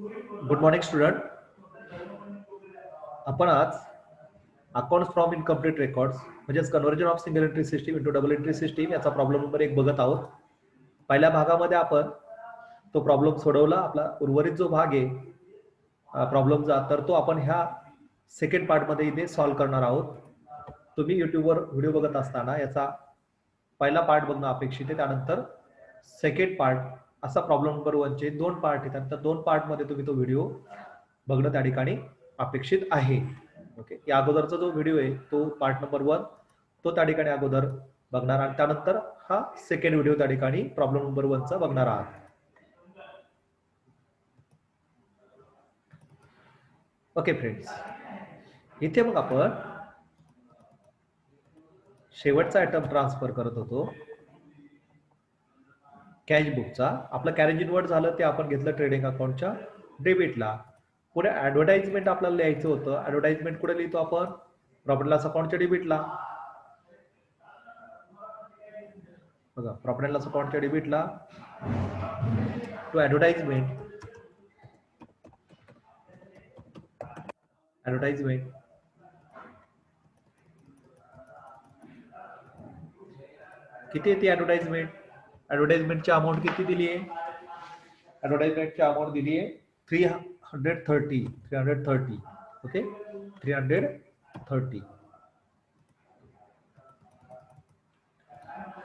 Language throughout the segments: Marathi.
Good morning student. आपण आज अकाउंट्स फ्रॉम इनकम्प्लीट रेकॉर्ड्स म्हणजेच conversion of single entry system into double entry system याचा प्रॉब्लेम नंबर 1 बघत आहोत. पहिल्या भागामध्ये आपण तो प्रॉब्लेम सोडवला. आपला उर्वरित जो भाग आहे प्रॉब्लेमचा तर तो आपण ह्या सेकंड पार्टमध्ये इथे सॉल्व्ह करणार आहोत. तुम्ही युट्यूबवर व्हिडिओ बघत असताना याचा पहिला पार्ट बघणं अपेक्षित आहे, त्यानंतर सेकंड पार्ट असा प्रॉब्लेम नंबर 1 चे 2 पार्ट आहेत. त्या 2 पार्टमध्ये तुम्ही तो व्हिडिओ बघणं त्या ठिकाणी अपेक्षित आहे. ओके, या अगोदरचा जो व्हिडिओ आहे तो पार्ट नंबर 1 तो त्या ठिकाणी अगोदर बघणार आणि त्यानंतर हा सेकंड व्हिडिओ त्या ठिकाणी प्रॉब्लेम नंबर 1 चा बघणार आहात. ओके फ्रेंड्स, इथे मग आपण शेवटचा आयटम ट्रान्सफर करत होतो कॅश बुकचा. आपलं कॅरेज इनवर्ड झालं ते आपण घेतलं ट्रेडिंग अकाउंटच्या डेबिटला. पुढे ऍडव्हर्टाइजमेंट आपल्याला लिहायचं होतं. ऍडव्हर्टाइजमेंट कुठे लिहितो आपण? प्रॉफिट लॉस अकाउंटच्या डेबिटला. बघा, प्रॉफिट लॉस अकाउंटच्या डेबिटला टू ऍडव्हर्टाइजमेंट किती येते ऍडव्हर्टाइजमेंट? ऍडव्हर्टाइजमेंटची अमाऊंट किती दिली आहे? ऍडव्हर्टाइजमेंटची अमाऊंट दिली आहे 330. ओके, 330.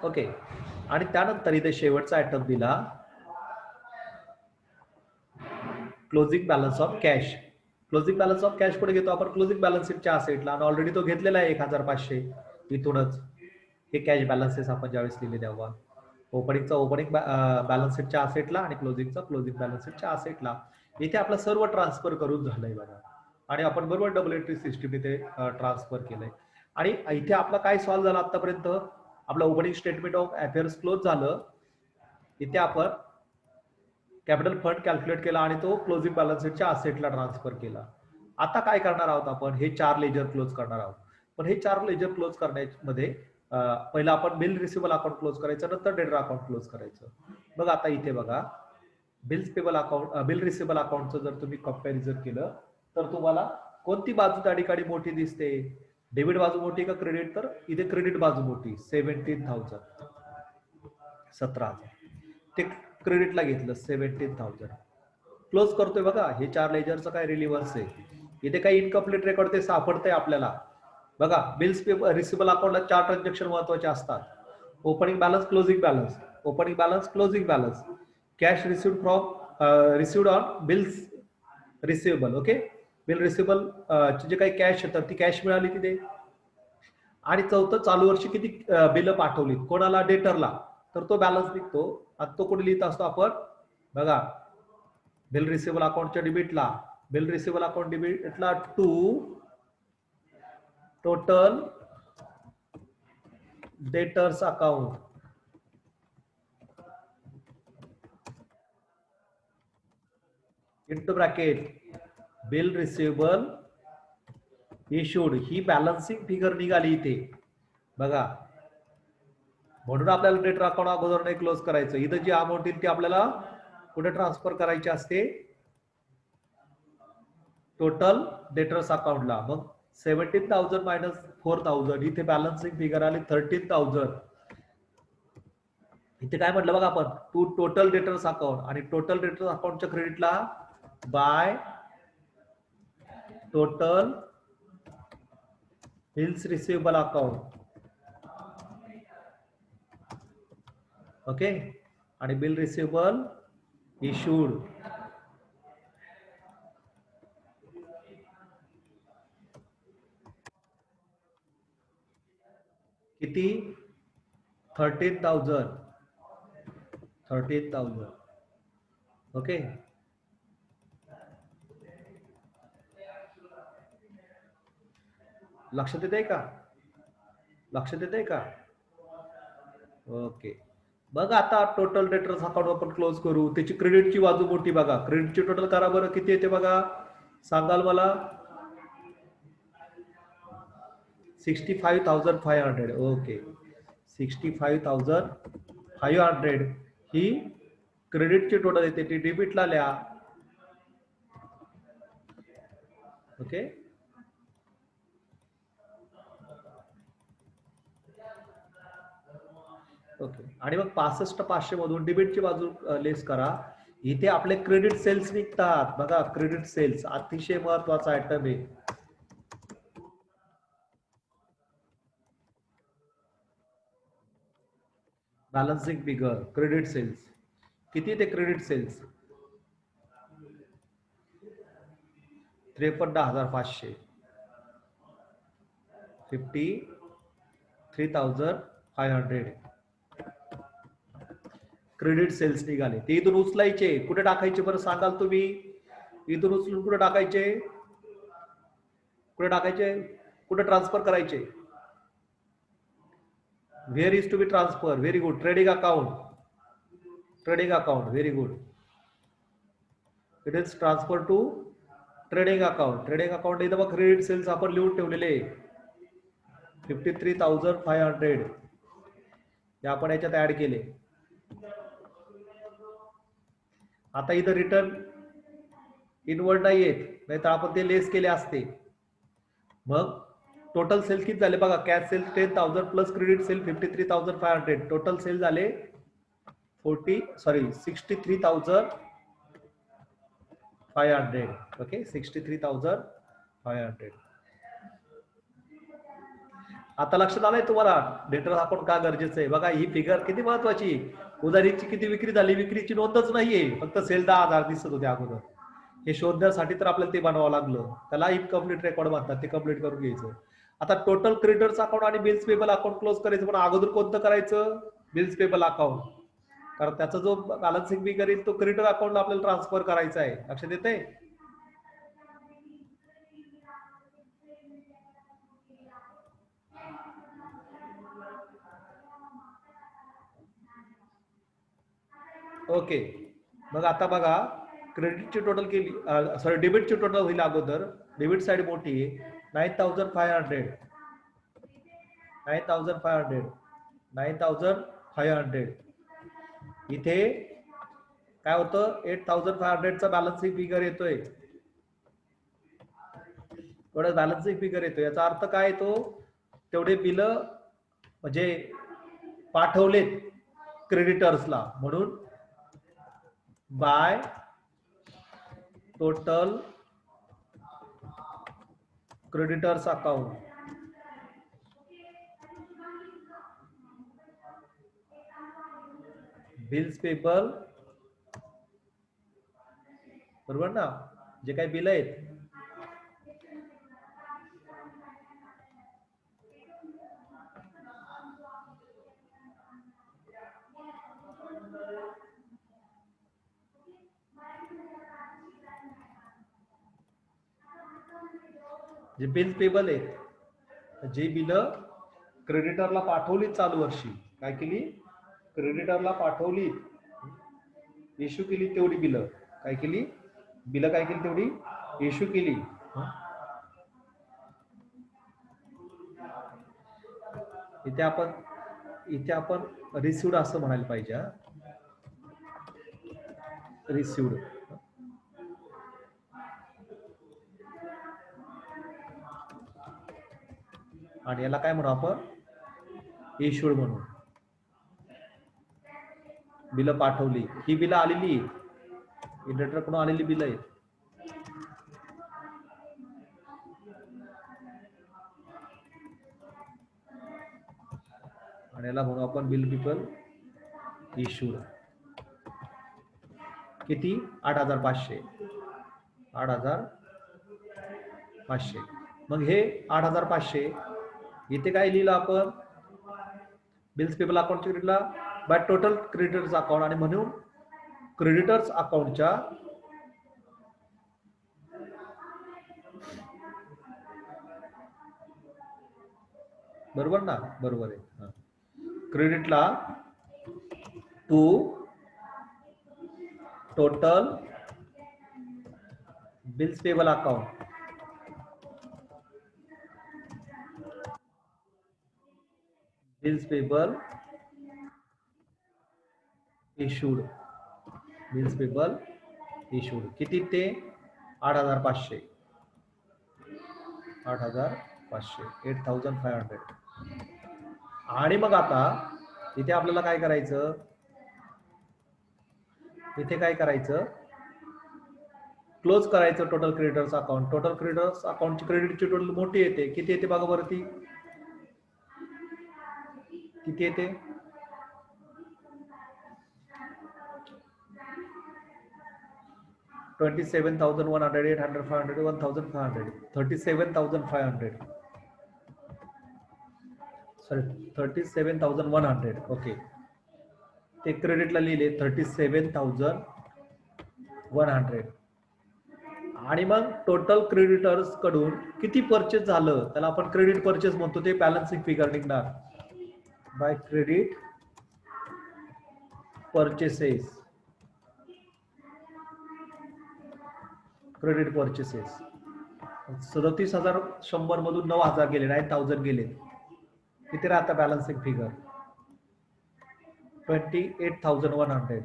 ओके, आणि त्यानंतर इथे शेवटचा आयटम दिला closing balance of cash. Closing balance of cash कुठे घेतो आपण? क्लोजिंग बॅलन्स शीटच्या असेटला, आणि ऑलरेडी तो घेतलेला आहे 1500. इथूनच हे कॅश बॅलन्सेस आपण ज्यावेळेस लिहिले तेव्हा ओपनिंगचा ओपनिंग बॅलन्स शीटच्या असेटला आणि क्लोजिंगचा क्लोजिंग बॅलन्स शीटच्या असेटला. इथे आपलं सर्व ट्रान्सफर करून झालंय बघा, आणि आपण बरोबर डबल एंट्री सिस्टीम इथे ट्रान्सफर केलंय. आणि इथे आपला काय सॉल्व्ह झाला आतापर्यंत? आपलं opening statement of affairs close झालं. इथे आपण कॅपिटल फंड कॅल्क्युलेट केला आणि तो क्लोजिंग बॅलन्स शीटच्या असेटला ट्रान्सफर केला. आता काय करणार आहोत आपण? हे 4 लेजर क्लोज करणार आहोत. पण हे 4 लेजर क्लोज करण्यामध्ये पहिला आपण बिल रिसिबल अकाउंट क्लोज करायचं, नंतर डेटर अकाउंट क्लोज करायचं. बघा, आता इथे बघा, bills payable account bill receivable अकाउंटचं जर तुम्ही कंपॅरिझन केलं तर तुम्हाला कोणती बाजू त्या ठिकाणी मोठी दिसते? डेबिट बाजू मोठी का क्रेडिट? तर इथे क्रेडिट बाजू मोठी, 17,000, 17,000. ते क्रेडिटला घेतलं 17,000. क्लोज करतोय बघा. हे 4 लेजरचं काय रिलिव्हर्स आहे. इथे काही इनकम्प्लीट रेकॉर्ड ते सापडतंय आपल्याला. बघा, बिल्स पेबल रिसिबल अकाउंटला 4 ट्रान्झॅक्शन महत्वाचे असतात. Opening balance, closing balance, opening balance, closing balance, cash received from received on bills receivable. Okay, bill receivable जे काही कॅश येतात ती कॅश मिळाली तिथे. आणि चौथं, चालू वर्षी किती बिल पाठवली कोणाला? डेटरला. तर तो बॅलन्स निघतो. आणि तो कुठे लिहित असतो आपण? बघा, बिल रिसिवेबल अकाउंटच्या डेबिटला. बिल रिसिवेबल अकाउंट डेबिटला to total debtors account. Into bracket bill receivable issued. ही बॅलन्सिंग फिगर निघाली इथे बघा. म्हणून आपल्याला डेटर अकाउंट अगोदर नाही क्लोज करायचं. इथं जी अमाऊंट येईल ती आपल्याला कुठे ट्रान्सफर करायची असते? टोटल डेटर्स अकाउंटला. मग 17,000 मायनस 4,000, इथे बॅलन्सिंग फिगर आली 13,000. इथे काय म्हटलं बघा आपण? टू टोटल डेटर्स अकाउंट, आणि टोटल डेटर्स अकाउंटच्या क्रेडिटला by total bills receivable account. Okay, आणि बिल रिसिवेबल इश्यूड. किती? 13,000. ओके, लक्षात येते का? लक्षात येते का? ओके, बघ आता टोटल डेटर्स अकाउंट आपण क्लोज करू. त्याची क्रेडिटची बाजू मोठी बघा. क्रेडिटची टोटल करा बरं, किती येते बघा, सांगाल मला? 65,500. ओके, 65,500 ही क्रेडिटची टोटल येते. ती डेबिटला लिहा. ओके. ओके. आणि मग 65,500 मधून डेबिटची बाजू लेस करा. इथे आपले क्रेडिट सेल्स निघतात बघा. क्रेडिट सेल्स अतिशय महत्वाचा आयटम आहे. बॅलन्सिंग फिगर क्रेडिट सेल्स किती ते क्रेडिट सेल्स 53,500 53,500 क्रेडिट सेल्स निघाले. ते इथून उचलायचे. कुठे टाकायचे बरं सांगाल तुम्ही? इथून उचलून कुठे टाकायचे? कुठे टाकायचे? कुठे ट्रान्सफर करायचे? Where is to be transfer? Very good. Trading account. Trading account. Very good. It is transfer to trading account. Trading account इथं मग क्रेडिट सेल्स आपण लिहून ठेवलेले 53,500 हे आपण याच्यात ऍड केले. आता इथं रिटर्न इनवर्ड नाही येत, नाही तर आपण ते लेस केले असते. मग टोटल सेल किती झाले बघा. Cash sale 10,000 plus credit sale 53,500. Total sale झाले 63,500. ओके 63,500. आता लक्षात आलंय तुम्हाला डेटर अकाउंट का गरजेचं आहे? बघा ही फिगर किती महत्वाची. उधारीची किती विक्री झाली, विक्रीची नोंदच नाहीये, फक्त सेल 10,000 दिसत होते अगोदर. हे शोधण्यासाठी तर आपल्याला ते बनवावं लागलं. त्याला इनकम्प्लीट रेकॉर्ड म्हणतात. ते कम्प्लीट करून घ्यायचं. आता टोटल क्रेडिटर्स अकाउंट आणि बिल्स पेबल अकाउंट क्लोज करायचं. पण अगोदर कोणतं करायचं? Bills payable account. कारण त्याचा जो बॅलन्सिंग फिगर येईल तो क्रेडिटर अकाउंटला आपल्याला ट्रान्सफर करायचा आहे. लक्षात येते? ओके. मग आता बघा क्रेडिटची टोटल केली, सॉरी डेबिटची टोटल होईल अगोदर. डेबिट साइड मोठी आहे 9,500 9,500 9,500. इथे काय होतं 8,500 चा बॅलन्सिंग फिगर येतोय. थोडं बॅलन्सिंग फिगर येतो. याचा अर्थ काय येतो? तेवढे बिल म्हणजे पाठवलेत क्रेडिटर्सला, म्हणून bye total creditors account bills payable, बरोबर ना? जे काही बिल आहेत जे बिल पेबल आहेत, जी बिल क्रेडिटरला पाठवली चालू वर्षी, काय केली? क्रेडिटरला पाठवली, इश्यू केली तेवढी बिल काय केली? बिल काय केली? तेवढी इश्यू केली. इथे आपण रिसिव्ड असं म्हणायला पाहिजे. रिसिव्ड. आणि याला काय म्हणू आपण? इश्यूड म्हणू. बिल पाठवली, ही बिल आलेली इनडेटर कडून आलेली बिल आहेत. आणि याला म्हणू आपण बिल पीपल इश्यूड. किती? 8,500. 8,500. मग हे 8,500 इथे काय लिहिलं आपण? बिल्स पेबल अकाउंट क्रेडिटला बाय टोटल क्रेडिटर्स अकाउंट, आणि म्हणून क्रेडिटर्स अकाउंटच्या बरोबर ना? बरोबर आहे. क्रेडिटला to total bills payable account, bills payable issued, bills payable issued. किती ते? 8,500. 8,500 8,500. आणि मग आता इथे आपल्याला काय करायचं, इथे काय करायचं, क्लोज करायचं total creditors account. Total creditors अकाउंटची क्रेडिटची टोटल मोठी येते. किती येते बघा बरं, ती किती येते, 27,100 800 500 1,500 37,500 सॉरी 37,100. ओके, ते क्रेडिटला लिहिले 37,100. आणि मग टोटल क्रेडिटर्स कडून किती परचेस झालं त्याला आपण क्रेडिट परचेस म्हणतो. ते बॅलन्सिंग फिगर निघणार by credit purchases. Credit purchases 37,100 मधून 9,000 गेले, 9,000 गेले. किती राहता बॅलन्सिंग फिगर 28,100.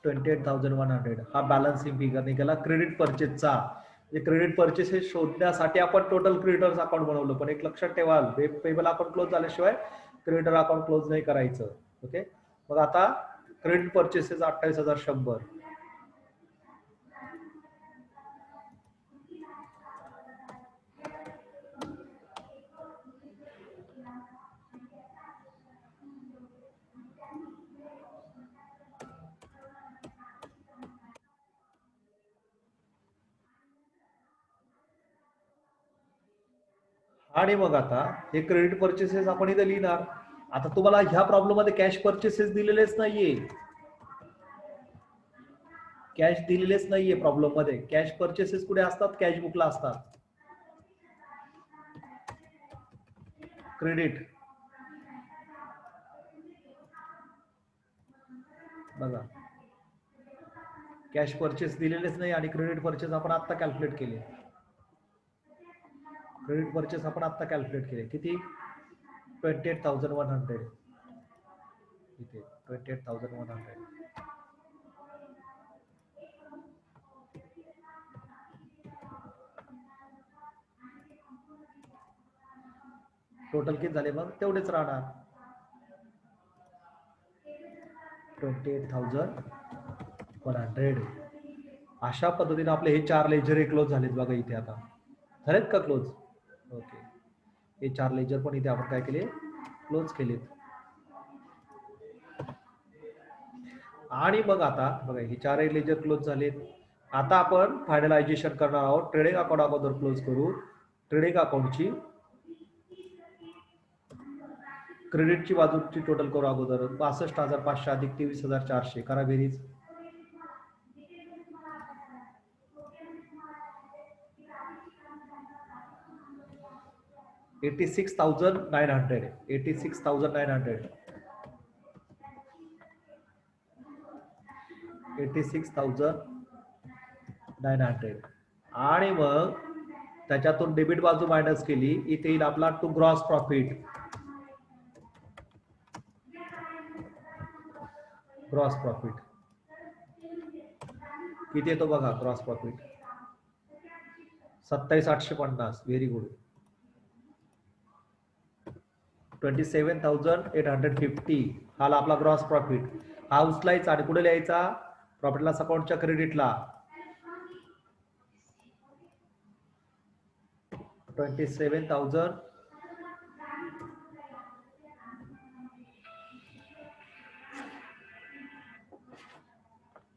28,100 हा बॅलन्सिंग फिगर निघाला क्रेडिट परचेसचा. क्रेडिट परचेसेस शोधण्यासाठी आपण टोटल क्रेडिटर्स अकाउंट बनवलं. पण एक लक्षात ठेवा, पेबल अकाउंट क्लोज झाल्याशिवाय क्रेडिटर अकाउंट क्लोज नाही करायचं. ओके, मग आता क्रेडिट परचेसेस 28,100. आणि मग आता हे क्रेडिट परचेसेस आपण इथे लिहिणार. आता तुम्हाला ह्या प्रॉब्लेम मध्ये कॅश परचेसेस दिलेलेच नाहीये, कॅश दिलेलेच नाहीये प्रॉब्लेम मध्ये. कॅश परचेसेस कुठे असतात, कॅश बुकला असतात. क्रेडिट बघा, कॅश परचेस दिलेलेच नाही आणि क्रेडिट परचेस आपण आता कॅल्क्युलेट केले. क्रेडिट परचेस आपण आता कॅल्क्युलेट केले. किती 28,100. इथे 28,100. टोटल किती झाले मग तेवढेच राहणार 28,100. अशा पद्धतीने आपले हे 4 लेजर क्लोज झालेत बघा इथे. आता झालेत का क्लोज? ओके, हे 4 लेजर पण इथे आपण काय केले, क्लोज केलेत. आणि मग आता बघा हे 4 लेजर क्लोज झालेत. आता आपण फायनलायझेशन करणार आहोत. ट्रेडिंग अकाउंट अगोदर क्लोज करू. ट्रेडिंग अकाउंटची क्रेडिटची बाजूची टोटल करू अगोदर. 62,500 अधिक 23,400 करा बेरीज. 86,900. 86,900. 86,900. आणि मग त्याच्यातून डेबिट बाजू मायनस केली, इथे येईल आपला to gross profit. Gross profit किती येतो बघा. Gross profit 27,850. Very good. 27,850 हा आपला ग्रॉस प्रॉफिट. हा उचलायचा आणि कुठे लिहायचा, प्रॉफिट लॉस अकाउंटच्या क्रेडिटला. 27,000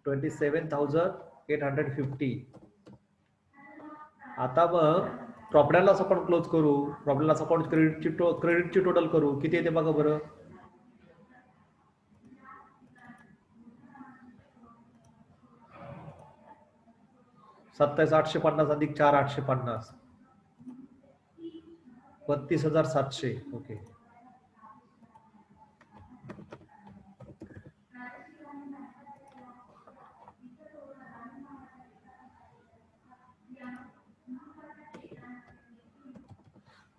27,850. आता मग profit and loss account close करू. प्रॉफिट लॉस अकाउंट क्रेडिटची टोटल करू. किती येते बघा बरं, 27,850 अधिक 4,850 32,700. ओके,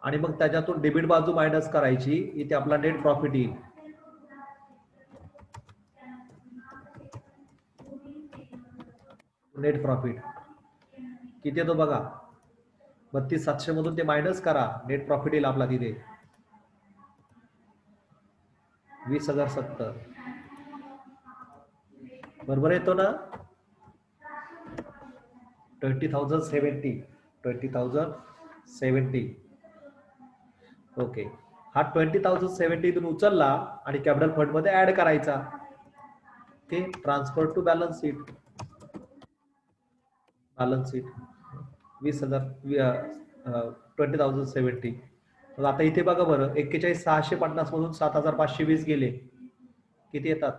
आणि मग त्याच्यातून डेबिट बाजू मायनस करायची. इथे आपला नेट प्रॉफिट येईल. नेट प्रॉफिट किती येतो बघा, 32,700 मधून ते मायनस करा, नेट प्रॉफिट येईल आपला तिथे 20,070. बरोबर येतो ना? 20,070. 20,070. ओके. हा 20,070 इथून उचलला आणि कॅपिटल फंड मध्ये ऍड करायचा. Okay, transfer to balance sheet. Balance sheet 20,000 20,070. मग आता इथे बघा बरं, 41,650 मधून 7,520 गेले, किती येतात?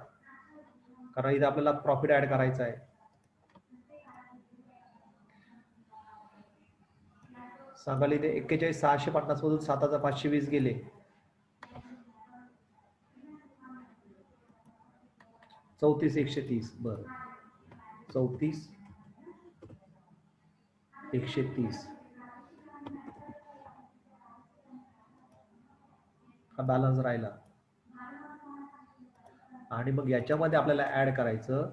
कारण इथे आपल्याला प्रॉफिट ऍड करायचा आहे. सांगाल इथे 41,650 मधून 7,520 गेले, 34,130. बरं, 34,130 हा बॅलन्स राहिला. आणि मग याच्यामध्ये आपल्याला ऍड करायचं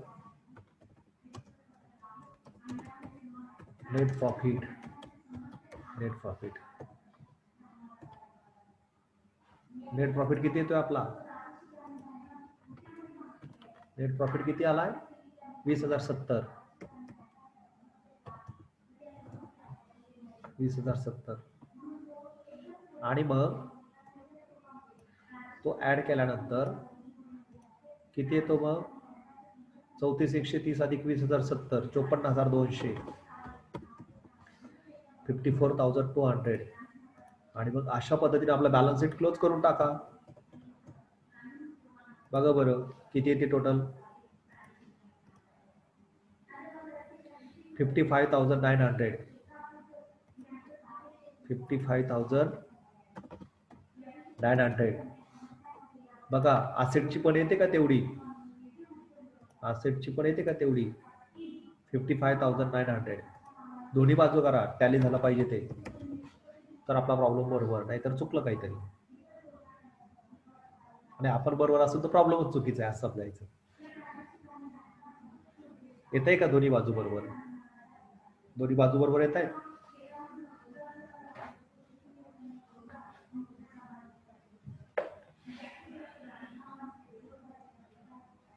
net profit. Net profit net profit किती येतोय आपला? नेट प्रॉफिट किती आलाय? 20,070. 20,070. आणि मग तो ऍड केल्यानंतर किती येतो मग? 34,130 अधिक 20,070, 54,200, 54,200. आणि मग अशा पद्धतीने आपला बॅलन्स शीट क्लोज करून टाका. बघा बरं किती येते टोटल? 55,900. 55,900. बघा असेटची पण येते का तेवढी? असेटची पण येते का तेवढी? 55,900. दोन्ही बाजू करा, टॅली झाला पाहिजे ते, तर आपला प्रॉब्लेम बरोबर, नाहीतर चुकलं काहीतरी. आणि आपण बरोबर असेल तर प्रॉब्लेमच चुकीचा आहे असं समजायचं. येत आहे का दोन्ही बाजू बरोबर? दोन्ही बाजू बरोबर येत आहेत?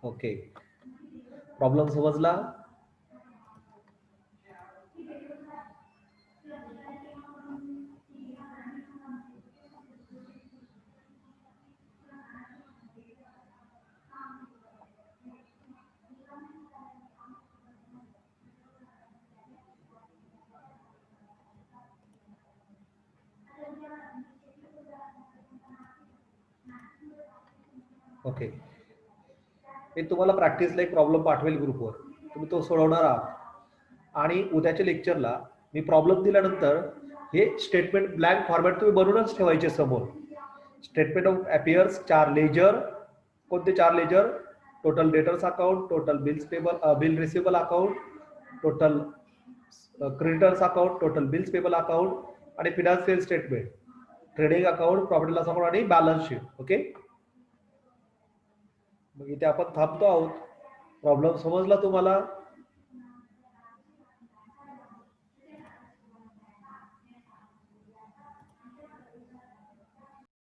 ओके, प्रॉब्लेम समजला? ओके, मी तुम्हाला प्रॅक्टिसला एक प्रॉब्लेम पाठवेल ग्रुपवर, तुम्ही तो सोडवणार आहात. आणि उद्याच्या लेक्चरला मी प्रॉब्लेम दिल्यानंतर हे स्टेटमेंट ब्लँक फॉर्मॅट तुम्ही बनवूनच ठेवायचे समोर. Statement of affairs 4 ledger. कोणते 4 ledger? Total debtors account, total bills payable, bill receivable account, total creditors account, total bills payable account आणि financial statement, trading account, profit loss account आणि बॅलन्स शीट. ओके, मग इथे आपण थांबतो आहोत. प्रॉब्लेम समजला तुम्हाला?